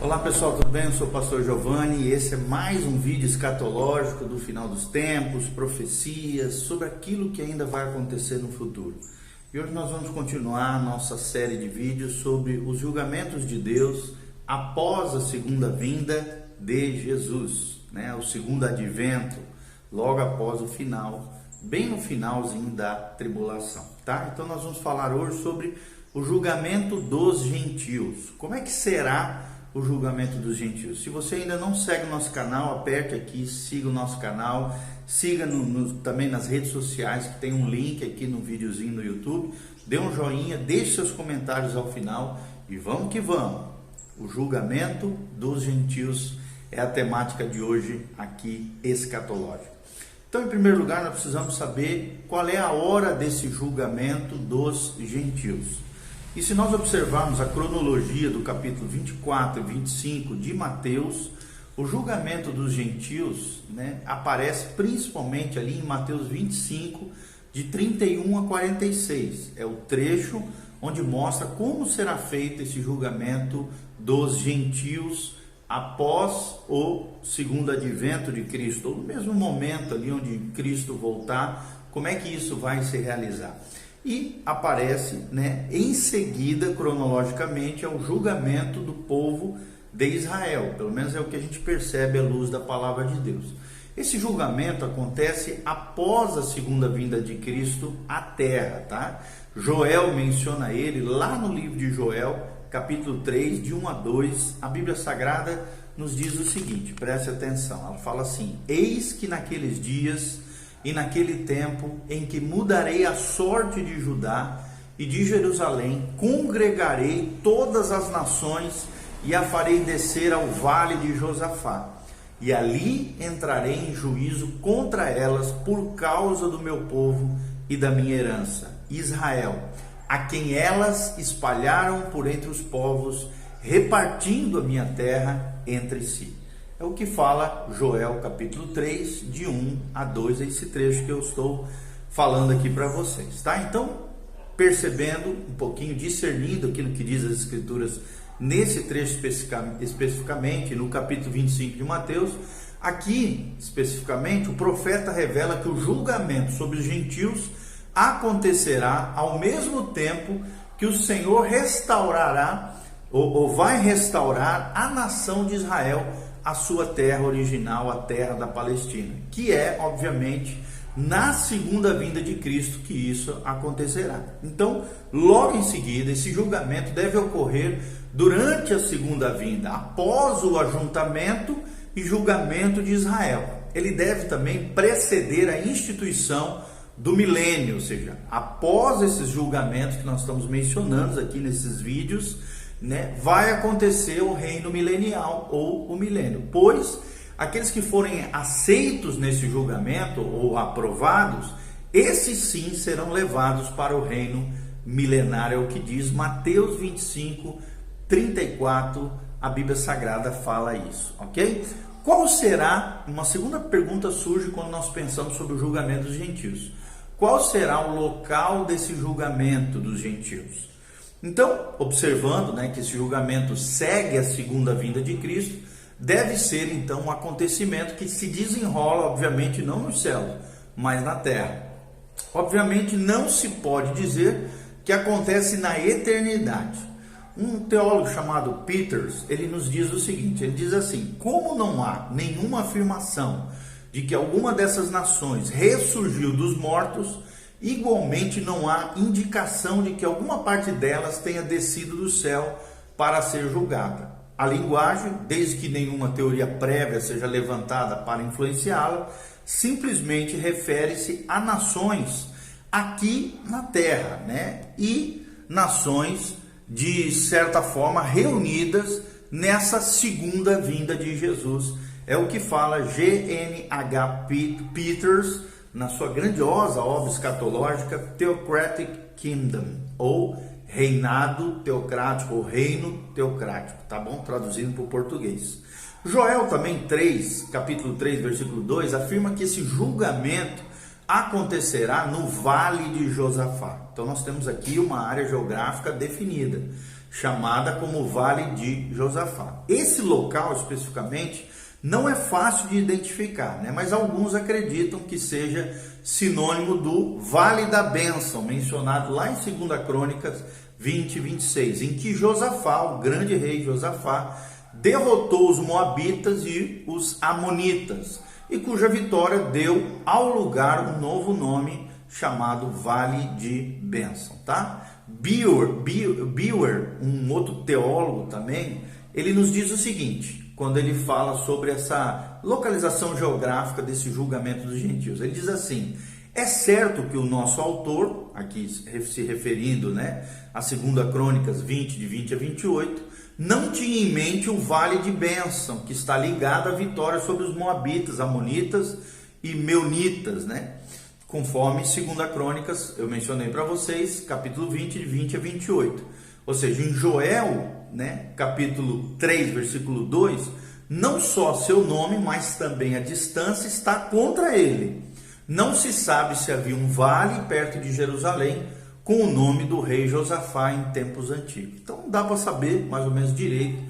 Olá pessoal, tudo bem? Eu sou o pastor Giovanni e esse é mais um vídeo escatológico do final dos tempos, profecias, sobre aquilo que ainda vai acontecer no futuro. E hoje nós vamos continuar a nossa série de vídeos sobre os julgamentos de Deus após a segunda vinda de Jesus, né? O segundo advento, logo após o final, bem no finalzinho da tribulação, tá? Então nós vamos falar hoje sobre o julgamento dos gentios. Como é que será o julgamento dos gentios? Se você ainda não segue o nosso canal, aperte aqui, siga o nosso canal, siga também nas redes sociais, que tem um link aqui no videozinho no YouTube, dê um joinha, deixe seus comentários ao final e vamos que vamos. O julgamento dos gentios é a temática de hoje aqui escatológica. Então, em primeiro lugar, nós precisamos saber qual é a hora desse julgamento dos gentios. E se nós observarmos a cronologia do capítulo 24 e 25 de Mateus, o julgamento dos gentios, né, aparece principalmente ali em Mateus 25, de 31 a 46. É o trecho onde mostra como será feito esse julgamento dos gentios após o segundo advento de Cristo, ou no mesmo momento ali onde Cristo voltar, como é que isso vai se realizar? E aparece, né, em seguida, cronologicamente, é o julgamento do povo de Israel. Pelo menos é o que a gente percebe à luz da palavra de Deus. Esse julgamento acontece após a segunda vinda de Cristo à terra, tá? Joel menciona ele lá no livro de Joel, capítulo 3, de 1 a 2. A Bíblia Sagrada nos diz o seguinte, preste atenção. Ela fala assim: eis que naqueles dias e naquele tempo em que mudarei a sorte de Judá e de Jerusalém, congregarei todas as nações e a farei descer ao vale de Josafá. E ali entrarei em juízo contra elas por causa do meu povo e da minha herança, Israel, a quem elas espalharam por entre os povos, repartindo a minha terra entre si. É o que fala Joel capítulo 3, de 1 a 2, é esse trecho que eu estou falando aqui para vocês, tá? Então, percebendo um pouquinho, discernindo aquilo que diz as Escrituras nesse trecho especificamente, no capítulo 25 de Mateus, aqui especificamente o profeta revela que o julgamento sobre os gentios acontecerá ao mesmo tempo que o Senhor restaurará, ou vai restaurar a nação de Israel, a sua terra original, a terra da Palestina, que é, obviamente, na segunda vinda de Cristo que isso acontecerá. Então, logo em seguida, esse julgamento deve ocorrer durante a segunda vinda, após o ajuntamento e julgamento de Israel. Ele deve também preceder a instituição do milênio, ou seja, após esses julgamentos que nós estamos mencionando aqui nesses vídeos, né, vai acontecer o reino milenial ou o milênio, pois aqueles que forem aceitos nesse julgamento ou aprovados, esses sim serão levados para o reino milenário, é o que diz Mateus 25, 34, a Bíblia Sagrada fala isso, ok? Qual será, uma segunda pergunta surge quando nós pensamos sobre o julgamento dos gentios, qual será o local desse julgamento dos gentios? Então, observando, né, que esse julgamento segue a segunda vinda de Cristo, deve ser então um acontecimento que se desenrola, obviamente, não no céu, mas na terra. Obviamente, não se pode dizer que acontece na eternidade. Um teólogo chamado Peters, ele nos diz o seguinte, ele diz assim: como não há nenhuma afirmação de que alguma dessas nações ressurgiu dos mortos, igualmente não há indicação de que alguma parte delas tenha descido do céu para ser julgada. A linguagem, desde que nenhuma teoria prévia seja levantada para influenciá-la, simplesmente refere-se a nações aqui na terra, né? E nações, de certa forma, reunidas nessa segunda vinda de Jesus. É o que fala G.N.H. Peters na sua grandiosa obra escatológica Theocratic Kingdom, ou reinado teocrático, ou reino teocrático, tá bom? Traduzindo para o português. Joel também 3, capítulo 3, versículo 2, afirma que esse julgamento acontecerá no Vale de Josafá. Então nós temos aqui uma área geográfica definida. chamada como Vale de Josafá. Esse local especificamente não é fácil de identificar, né? Mas alguns acreditam que seja sinônimo do Vale da Bênção, mencionado lá em 2 Crônicas 20 e 26, em que Josafá, o grande rei Josafá, derrotou os moabitas e os amonitas, e cuja vitória deu ao lugar um novo nome chamado Vale de Bênção, tá? Bewer, um outro teólogo também, ele nos diz o seguinte, quando ele fala sobre essa localização geográfica desse julgamento dos gentios. Ele diz assim: é certo que o nosso autor, aqui se referindo, né, a 2 Crônicas 20, de 20 a 28, não tinha em mente o Vale de Bênção, que está ligado à vitória sobre os moabitas, amonitas e meunitas, né? Conforme 2 Crônicas, eu mencionei para vocês, capítulo 20, de 20 a 28. Ou seja, em Joel, né, capítulo 3, versículo 2, não só seu nome, mas também a distância está contra ele. Não se sabe se havia um vale perto de Jerusalém com o nome do rei Josafá em tempos antigos. Então não dá para saber mais ou menos direito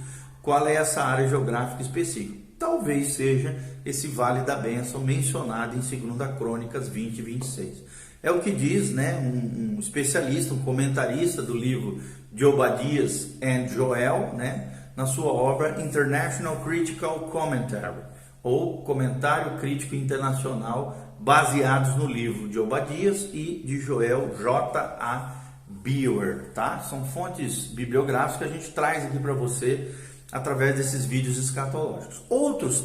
qual é essa área geográfica específica. Talvez seja esse Vale da Bênção mencionado em 2 Crônicas 20 e 26. É o que diz, né, um especialista, um comentarista do livro de Obadias and Joel, né, na sua obra International Critical Commentary, ou Comentário Crítico Internacional, baseados no livro de Obadias e de Joel J.A. Bewer, tá? São fontes bibliográficas que a gente traz aqui para você através desses vídeos escatológicos. Outros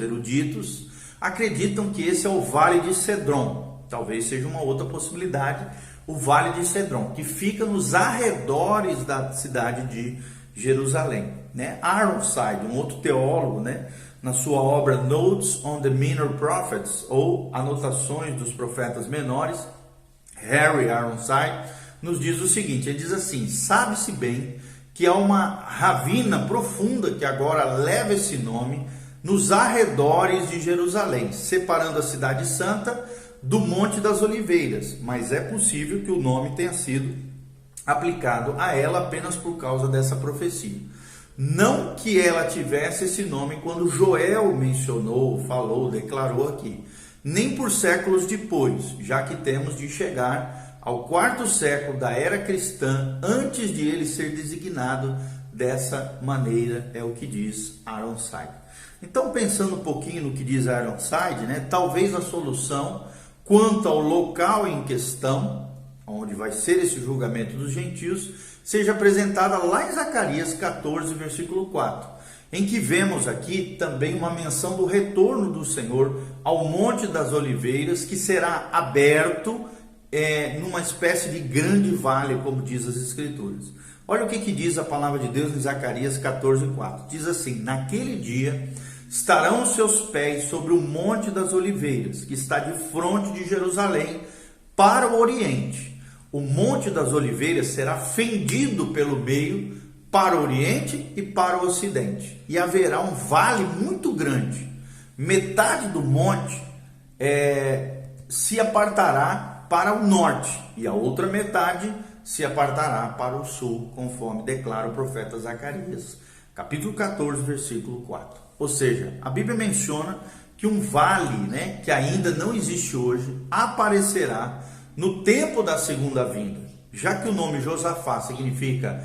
eruditos, acreditam que esse é o Vale de Cedron. Talvez seja uma outra possibilidade, o Vale de Cedron, que fica nos arredores da cidade de Jerusalém, né? Ironside, um outro teólogo, né, na sua obra Notes on the Minor Prophets, ou Anotações dos Profetas Menores, Harry Ironside, nos diz o seguinte, ele diz assim: sabe-se bem que há uma ravina profunda que agora leva esse nome nos arredores de Jerusalém, separando a cidade santa do Monte das Oliveiras, mas é possível que o nome tenha sido aplicado a ela apenas por causa dessa profecia. Não que ela tivesse esse nome quando Joel mencionou, falou, declarou aqui, nem por séculos depois, já que temos de chegar ao 4º século da era cristã, antes de ele ser designado dessa maneira, é o que diz Ironside. Então, pensando um pouquinho no que diz Ironside, né, talvez a solução quanto ao local em questão, onde vai ser esse julgamento dos gentios, seja apresentada lá em Zacarias 14, versículo 4, em que vemos aqui também uma menção do retorno do Senhor ao Monte das Oliveiras, que será aberto numa espécie de grande vale, como diz as Escrituras. Olha o que diz a palavra de Deus em Zacarias 14, 4. Diz assim: naquele dia estarão os seus pés sobre o Monte das Oliveiras, que está de fronte de Jerusalém, para o oriente. O Monte das Oliveiras será fendido pelo meio para o oriente e para o ocidente. E haverá um vale muito grande. Metade do monte se apartará para o norte, e a outra metade se apartará para o sul, conforme declara o profeta Zacarias, capítulo 14, versículo 4. Ou seja, a Bíblia menciona que um vale, né, que ainda não existe hoje, aparecerá no tempo da segunda vinda. Já que o nome Josafá significa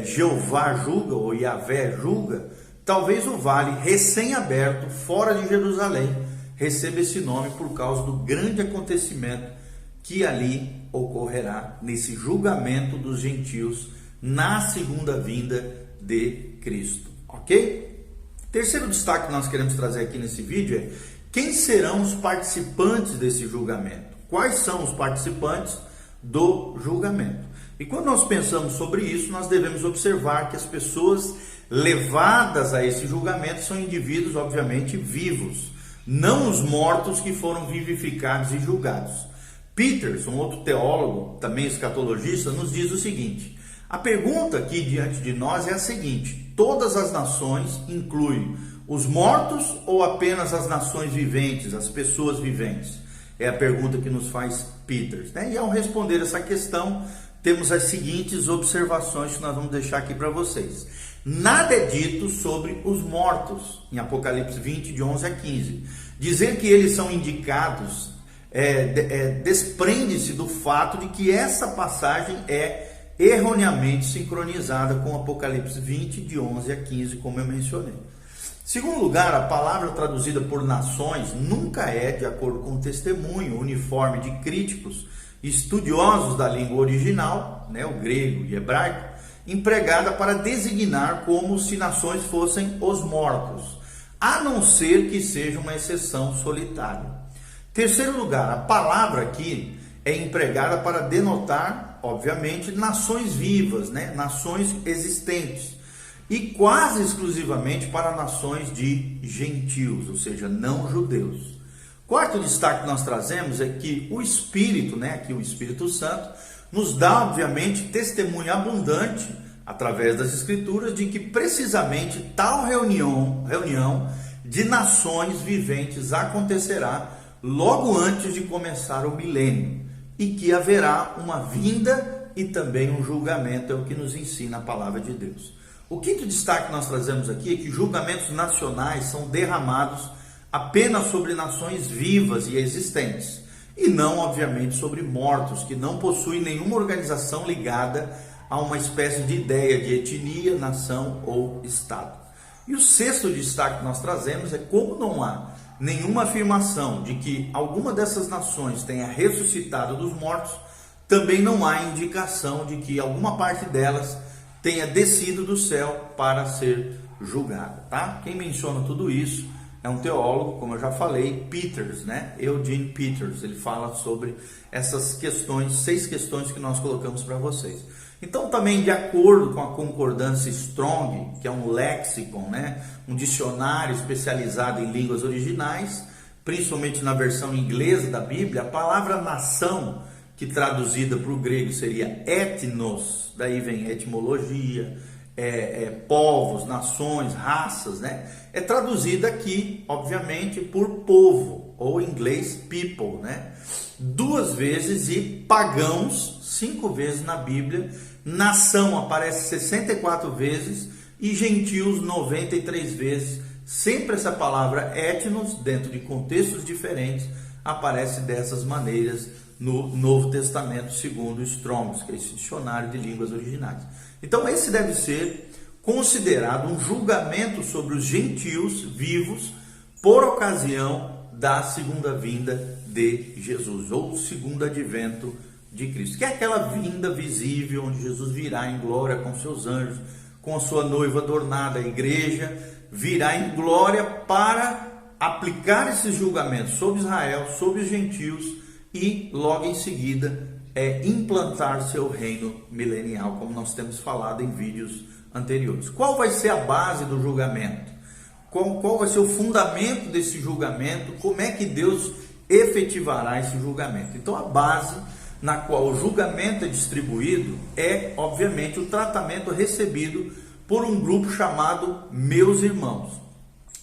Jeová julga, ou Yahvé julga, talvez o vale recém-aberto, fora de Jerusalém, receba esse nome por causa do grande acontecimento que ali ocorrerá nesse julgamento dos gentios na segunda vinda de Cristo, ok? Terceiro destaque que nós queremos trazer aqui nesse vídeo é: quem serão os participantes desse julgamento? Quais são os participantes do julgamento? E quando nós pensamos sobre isso, nós devemos observar que as pessoas levadas a esse julgamento são indivíduos, obviamente, vivos, não os mortos que foram vivificados e julgados. Peters, um outro teólogo, também escatologista, nos diz o seguinte: a pergunta aqui diante de nós é a seguinte: todas as nações incluem os mortos ou apenas as nações viventes, as pessoas viventes? É a pergunta que nos faz Peters, né? E ao responder essa questão, temos as seguintes observações que nós vamos deixar aqui para vocês. Nada é dito sobre os mortos, em Apocalipse 20, de 11 a 15. Dizer que eles são indicados desprende-se do fato de que essa passagem é erroneamente sincronizada com Apocalipse 20, de 11 a 15, como eu mencionei. Segundo lugar, a palavra traduzida por nações nunca é, de acordo com o testemunho uniforme de críticos estudiosos da língua original, o grego e hebraico, empregada para designar como se nações fossem os mortos, a não ser que seja uma exceção solitária. Terceiro lugar, a palavra aqui é empregada para denotar, obviamente, nações vivas, nações existentes, e quase exclusivamente para nações de gentios, ou seja, não judeus. Quarto destaque que nós trazemos é que o Espírito, aqui o Espírito Santo, nos dá, obviamente, testemunho abundante, através das Escrituras, de que precisamente tal reunião de nações viventes acontecerá logo antes de começar o milênio, e que haverá uma vinda e também um julgamento, é o que nos ensina a palavra de Deus. O quinto destaque que nós trazemos aqui é que julgamentos nacionais são derramados apenas sobre nações vivas e existentes, e não, obviamente, sobre mortos, que não possuem nenhuma organização ligada a uma espécie de ideia de etnia, nação ou estado. E o sexto destaque que nós trazemos é como não há nenhuma afirmação de que alguma dessas nações tenha ressuscitado dos mortos, também não há indicação de que alguma parte delas tenha descido do céu para ser julgada, tá? Quem menciona tudo isso é um teólogo, como eu já falei, Peters, Eugene Peters. Ele fala sobre essas questões, 6 questões que nós colocamos para vocês. Então, também de acordo com a concordância Strong, que é um lexicon, um dicionário especializado em línguas originais, principalmente na versão inglesa da Bíblia, a palavra nação, que traduzida para o grego seria etnos, daí vem etimologia, povos, nações, raças, é traduzida aqui, obviamente, por povo, ou em inglês people, 2 vezes, e pagãos 5 vezes na Bíblia, nação aparece 64 vezes e gentios 93 vezes. Sempre essa palavra etnos, dentro de contextos diferentes, aparece dessas maneiras no Novo Testamento, segundo Strong's, que é esse dicionário de línguas originais. Então, esse deve ser considerado um julgamento sobre os gentios vivos por ocasião da segunda vinda de Jesus, ou segundo advento de Cristo, que é aquela vinda visível onde Jesus virá em glória com seus anjos, com a sua noiva adornada, a igreja virá em glória para aplicar esses julgamentos sobre Israel, sobre os gentios e logo em seguida implantar seu reino milenial, como nós temos falado em vídeos anteriores. Qual vai ser a base do julgamento? Qual vai ser o fundamento desse julgamento? Como é que Deus efetivará esse julgamento? Então, a base na qual o julgamento é distribuído é, obviamente, o tratamento recebido por um grupo chamado meus irmãos.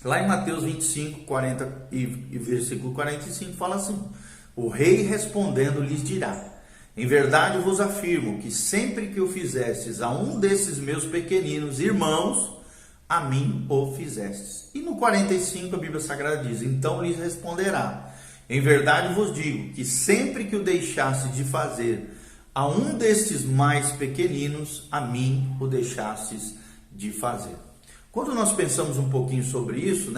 Lá em Mateus 25, 40 e versículo 45 fala assim: o rei respondendo lhes dirá: em verdade vos afirmo que sempre que o fizestes a um desses meus pequeninos irmãos, a mim o fizestes. E no 45 a Bíblia Sagrada diz: então lhes responderá: em verdade vos digo que sempre que o deixaste de fazer a um destes mais pequeninos, a mim o deixastes de fazer. Quando nós pensamos um pouquinho sobre isso,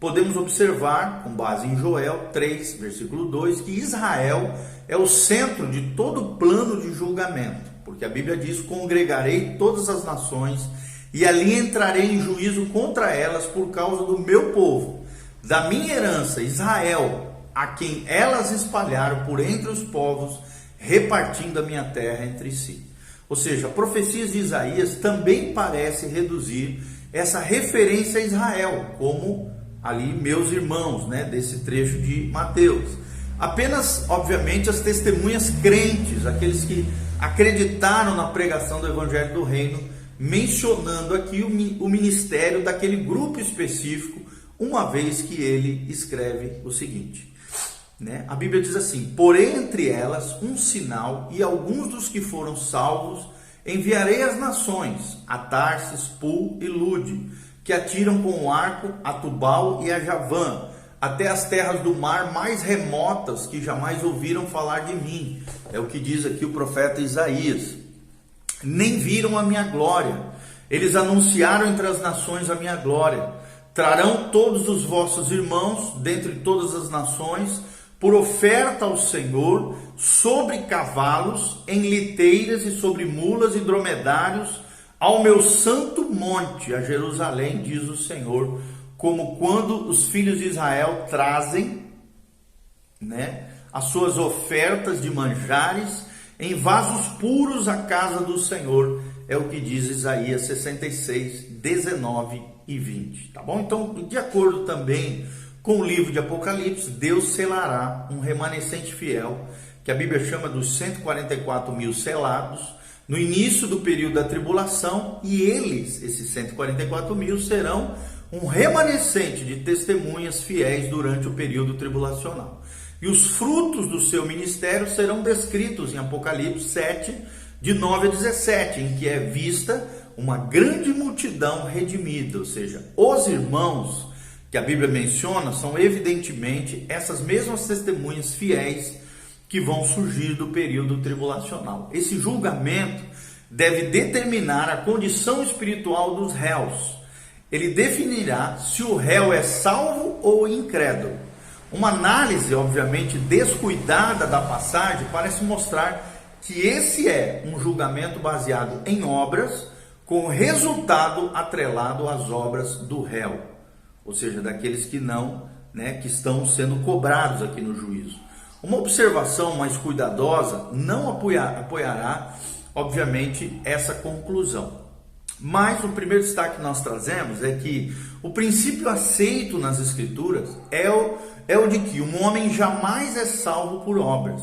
podemos observar, com base em Joel 3, versículo 2, que Israel é o centro de todo o plano de julgamento, porque a Bíblia diz: congregarei todas as nações e ali entrarei em juízo contra elas por causa do meu povo, da minha herança, Israel, a quem elas espalharam por entre os povos, repartindo a minha terra entre si. Ou seja, a profecia de Isaías também parece reduzir essa referência a Israel, como ali meus irmãos, desse trecho de Mateus. Apenas, obviamente, as testemunhas crentes, aqueles que acreditaram na pregação do Evangelho do Reino, mencionando aqui o ministério daquele grupo específico, uma vez que ele escreve o seguinte: né? A Bíblia diz assim: porém entre elas um sinal, e alguns dos que foram salvos enviarei às nações, a Tarsis, Pul e Lude, que atiram com o arco a Tubal e a Javã, até as terras do mar mais remotas, que jamais ouviram falar de mim. É o que diz aqui o profeta Isaías. Nem viram a minha glória. Eles anunciaram entre as nações a minha glória. Trarão todos os vossos irmãos, dentre todas as nações, por oferta ao Senhor, sobre cavalos, em liteiras e sobre mulas e dromedários, ao meu santo monte, a Jerusalém, diz o Senhor, como quando os filhos de Israel trazem, né, as suas ofertas de manjares em vasos puros à casa do Senhor. É o que diz Isaías 66, 19 e 20. Tá bom? Então, de acordo também com o livro de Apocalipse, Deus selará um remanescente fiel, que a Bíblia chama dos 144 mil selados, no início do período da tribulação, e eles, esses 144 mil, serão um remanescente de testemunhas fiéis durante o período tribulacional. E os frutos do seu ministério serão descritos em Apocalipse 7, de 9 a 17, em que é vista uma grande multidão redimida, ou seja, os irmãos que a Bíblia menciona são evidentemente essas mesmas testemunhas fiéis que vão surgir do período tribulacional. Esse julgamento deve determinar a condição espiritual dos réus. Ele definirá se o réu é salvo ou incrédulo. Uma análise, obviamente, descuidada da passagem parece mostrar que esse é um julgamento baseado em obras, com resultado atrelado às obras do réu, ou seja, daqueles que não, né, que estão sendo cobrados aqui no juízo. Uma observação mais cuidadosa não apoiará, obviamente, essa conclusão. Mas o primeiro destaque que nós trazemos é que o princípio aceito nas Escrituras é o de que um homem jamais é salvo por obras,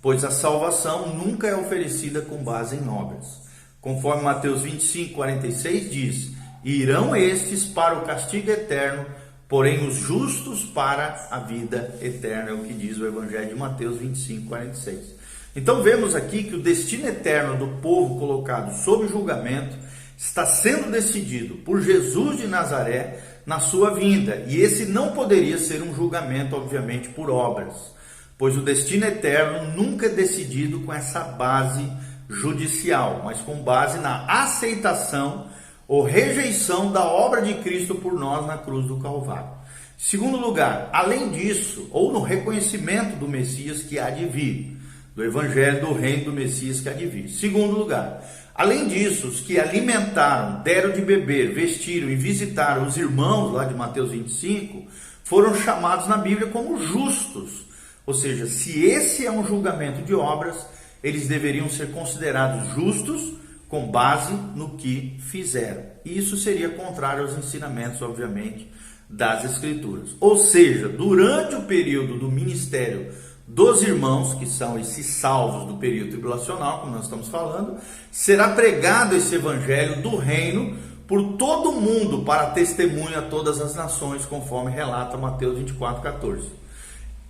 pois a salvação nunca é oferecida com base em obras. Conforme Mateus 25, 46 diz: irão estes para o castigo eterno, porém os justos para a vida eterna. É o que diz o Evangelho de Mateus 25, 46. Então vemos aqui que o destino eterno do povo colocado sob julgamento está sendo decidido por Jesus de Nazaré na sua vinda. E esse não poderia ser um julgamento, obviamente, por obras, pois o destino eterno nunca é decidido com essa base judicial, mas com base na aceitação ou rejeição da obra de Cristo por nós na cruz do Calvário. Segundo lugar, além disso, ou no reconhecimento do Messias que há de vir, do Evangelho do Reino do Messias que há de vir. Segundo lugar, além disso, os que alimentaram, deram de beber, vestiram e visitaram os irmãos lá de Mateus 25, foram chamados na Bíblia como justos. Ou seja, se esse é um julgamento de obras, eles deveriam ser considerados justos com base no que fizeram. E isso seria contrário aos ensinamentos, obviamente, das Escrituras. Ou seja, durante o período do ministério dos irmãos, que são esses salvos do período tribulacional, como nós estamos falando, será pregado esse evangelho do reino por todo mundo para testemunho a todas as nações, conforme relata Mateus 24, 14.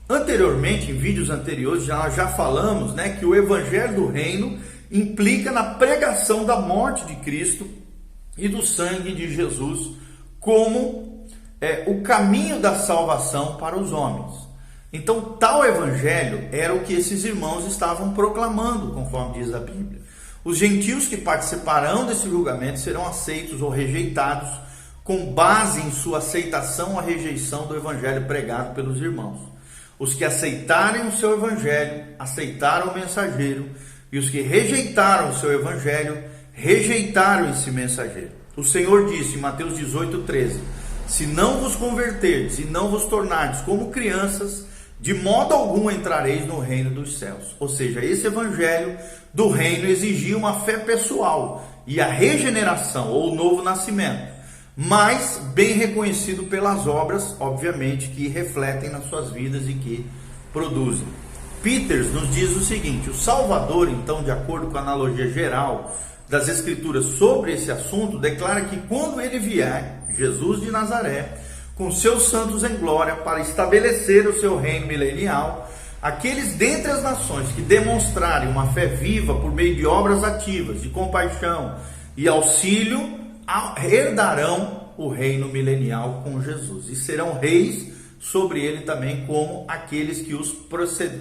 Anteriormente, em vídeos anteriores, já falamos, né, que o evangelho do reino implica na pregação da morte de Cristo e do sangue de Jesus como o caminho da salvação para os homens. Então, tal evangelho era o que esses irmãos estavam proclamando, conforme diz a Bíblia. Os gentios que participarão desse julgamento serão aceitos ou rejeitados com base em sua aceitação ou rejeição do evangelho pregado pelos irmãos. Os que aceitarem o seu evangelho, aceitaram o mensageiro, e os que rejeitaram o seu evangelho, rejeitaram esse mensageiro. O Senhor disse em Mateus 18, 13: se não vos converterdes e não vos tornardes como crianças, de modo algum entrareis no reino dos céus. Ou seja, esse evangelho do reino exigia uma fé pessoal e a regeneração ou o novo nascimento, mas bem reconhecido pelas obras, obviamente, que refletem nas suas vidas e que produzem. Peters nos diz o seguinte: o Salvador, então, de acordo com a analogia geral das Escrituras sobre esse assunto, declara que quando ele vier, Jesus de Nazaré, com seus santos em glória, para estabelecer o seu reino milenial. Aqueles dentre as nações que demonstrarem uma fé viva por meio de obras ativas, de compaixão e auxílio, herdarão o reino milenial com Jesus, e serão reis sobre ele também, como aqueles que os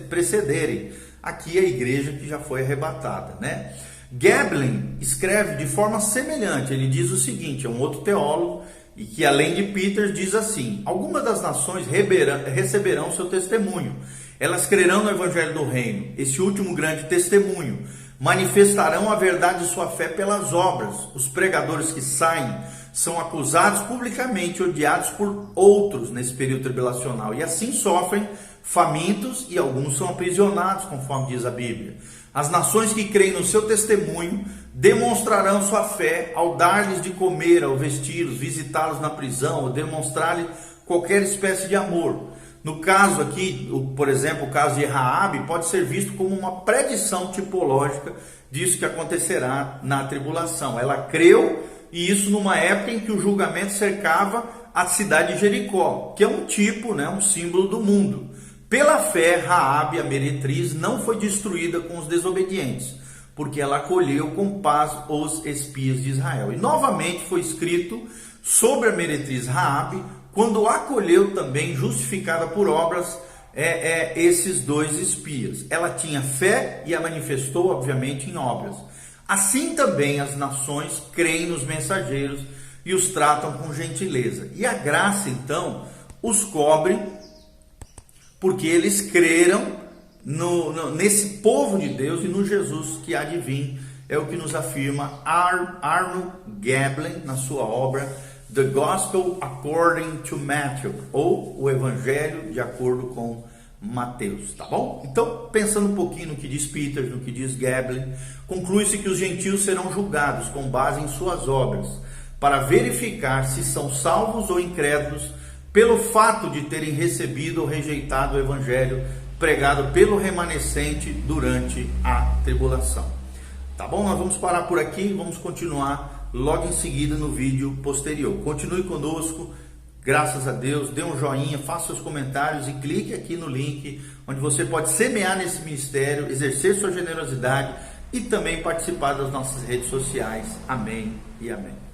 precederem. Aqui a igreja que já foi arrebatada, né? Gablin escreve de forma semelhante. Ele diz o seguinte, é um outro teólogo, e que além de Peter diz assim: algumas das nações receberão seu testemunho, elas crerão no evangelho do reino, esse último grande testemunho, manifestarão a verdade de sua fé pelas obras. Os pregadores que saem são acusados publicamente, odiados por outros nesse período tribulacional, e assim sofrem famintos, e alguns são aprisionados, conforme diz a Bíblia. As nações que creem no seu testemunho demonstrarão sua fé ao dar-lhes de comer, ao vesti-los, visitá-los na prisão, ou demonstrar-lhes qualquer espécie de amor. No caso aqui, por exemplo, o caso de Raabe pode ser visto como uma predição tipológica disso que acontecerá na tribulação. Ela creu, e isso numa época em que o julgamento cercava a cidade de Jericó, que é um tipo, um símbolo do mundo. Pela fé, Raabe, a meretriz, não foi destruída com os desobedientes, porque ela acolheu com paz os espias de Israel. E novamente foi escrito sobre a meretriz Raabe, quando acolheu também, justificada por obras, esses dois espias. Ela tinha fé e a manifestou, obviamente, em obras. Assim também as nações creem nos mensageiros e os tratam com gentileza. E a graça, então, os cobre, porque eles creram nesse povo de Deus e no Jesus que há de vir. É o que nos afirma Arnold Gablin na sua obra The Gospel According to Matthew, ou o Evangelho de acordo com Mateus, tá bom? Então, pensando um pouquinho no que diz Peter, no que diz Gablin, conclui-se que os gentios serão julgados com base em suas obras, para verificar se são salvos ou incrédulos, pelo fato de terem recebido ou rejeitado o evangelho pregado pelo remanescente durante a tribulação. Tá bom? Nós vamos parar por aqui e vamos continuar logo em seguida no vídeo posterior. Continue conosco, graças a Deus, dê um joinha, faça seus comentários e clique aqui no link onde você pode semear nesse ministério, exercer sua generosidade e também participar das nossas redes sociais. Amém e amém.